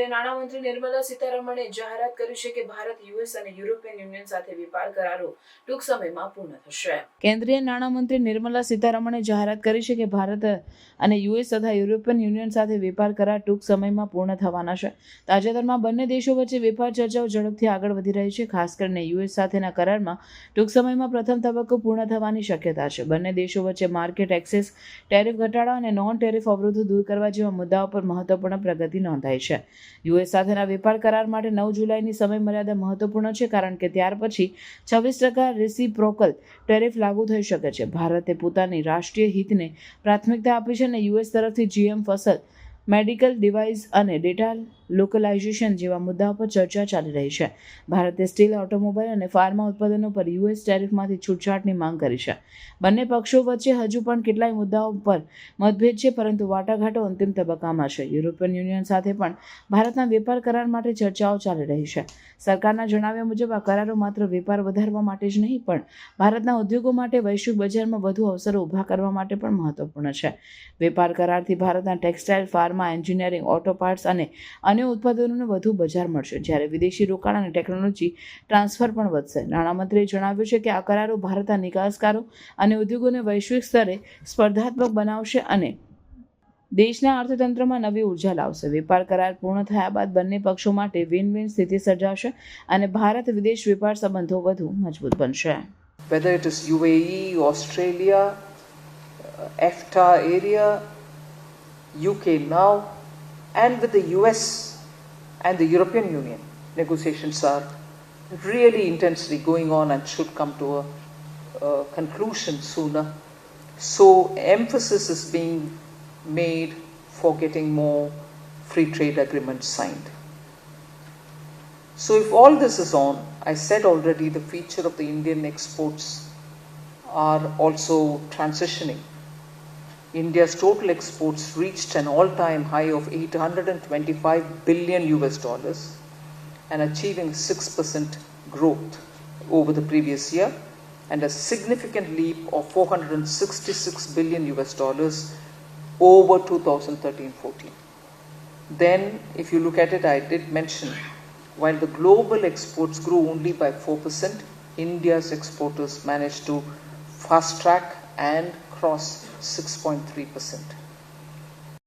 કેન્દ્રીય નાણામંત્રી નિર્મલા સીતારમણે જાહેરાત કરી છે કે ભારત યુએસ અને યુરોપિયન યુનિયન સાથે વેપાર કરારો ટૂંક સમયમાં પૂર્ણ થશે. કેન્દ્રીય નાણામંત્રી નિર્મલા સીતારમણે જાહેરાત કરી છે કે ભારત અને યુએસ તથા યુરોપિયન યુનિયન સાથે વેપાર કરાર ટૂંક સમયમાં પૂર્ણ થવાના છે. તાજેતરમાં બંને દેશો વચ્ચે વેપાર ચર્ચાઓ ઝડપથી આગળ વધી રહી છે. ખાસ કરીને યુએસ સાથેના કરારમાં ટૂંક સમયમાં પ્રથમ તબક્કો પૂર્ણ થવાની શક્યતા છે. બંને દેશો વચ્ચે માર્કેટ એક્સેસ, ટેરિફ ઘટાડો અને નોન ટેરિફ અવરોધો દૂર કરવા જેવા મુદ્દાઓ પર મહત્વપૂર્ણ પ્રગતિ નોંધાઈ છે. યુએસ સાથેના વેપાર કરાર માટે 9 જુલાઈની સમયમર્યાદા મહત્વપૂર્ણ છે, કારણ કે ત્યાર પછી 26% રેસિપ્રોકલ ટેરિફ લાગુ થઈ શકે છે. ભારતે પોતાની રાષ્ટ્રીય હિતને પ્રાથમિકતા આપી છે અને યુએસ તરફથી જીએમ ફસલ, મેડિકલ ડિવાઇસ અને ડેટા લોકલાઇઝેશન જેવા મુદ્દાઓ પર ચર્ચા ચાલી રહી છે. ભારતે સ્ટીલ, ઓટોમોબાઈલ અને ફાર્મા ઉત્પાદનો પર યુએસ ટેરિફમાંથી છૂટછાટની માંગ કરી છે. બંને પક્ષો વચ્ચે હજુ પણ કેટલાય મુદ્દાઓ પર મતભેદ છે, પરંતુ વાટાઘાટો અંતિમ તબક્કામાં છે. યુરોપિયન યુનિયન સાથે પણ ભારતના વેપાર કરાર માટે ચર્ચાઓ ચાલી રહી છે. સરકારના જણાવ્યા મુજબ આ કરારો માત્ર વેપાર વધારવા માટે જ નહીં, પણ ભારતના ઉદ્યોગો માટે વૈશ્વિક બજારમાં વધુ અવસરો ઊભા કરવા માટે પણ મહત્વપૂર્ણ છે. વેપાર કરારથી ભારતના textile, pharma, engineering, auto parts અને અન્ય ઉત્પાદનોને વધુ બજાર મળશે, જ્યારે વિદેશી રોકાણ અને ટેકનોલોજી ટ્રાન્સફર પણ વધશે. નાણામંત્રીએ જણાવ્યું છે કે આ કરારો ભારતના નિકાસકારો અને ઉદ્યોગોને વૈશ્વિક સ્તરે સ્પર્ધાત્મક બનાવશે અને દેશના અર્થતંત્રમાં નવી ઉર્જા લાવશે. વેપાર કરાર પૂર્ણ થયા બાદ બંને પક્ષો માટે વિન-વિન સ્થિતિ સર્જાશે અને ભારત વિદેશ વેપાર સંબંધો વધુ મજબૂત બનશે. Whether it is UAE, Australia, EFTA area, UK now, and with the US and the European Union, negotiations are really intensely going on and should come to a conclusion sooner. So emphasis is being made for getting more free trade agreements signed. So if all this is on, I said already the feature of the Indian exports are also transitioning. India's total exports reached an all-time high of $825 billion and achieving 6% growth over the previous year, and a significant leap of $466 billion over 2013-14. Then, if you look at it, I did mention, while the global exports grew only by 4%, India's exporters managed to fast track and cross 6.3%.